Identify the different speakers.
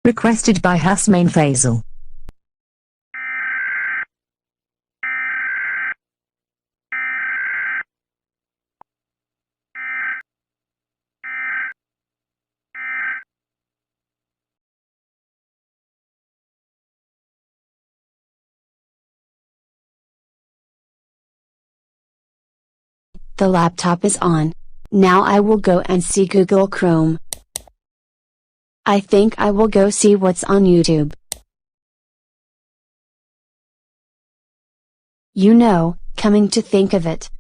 Speaker 1: Requested by Hasmain Faisal.
Speaker 2: The laptop is on. Now I will go and see Google Chrome. I think I will go see what's on YouTube. You know, coming to think of it,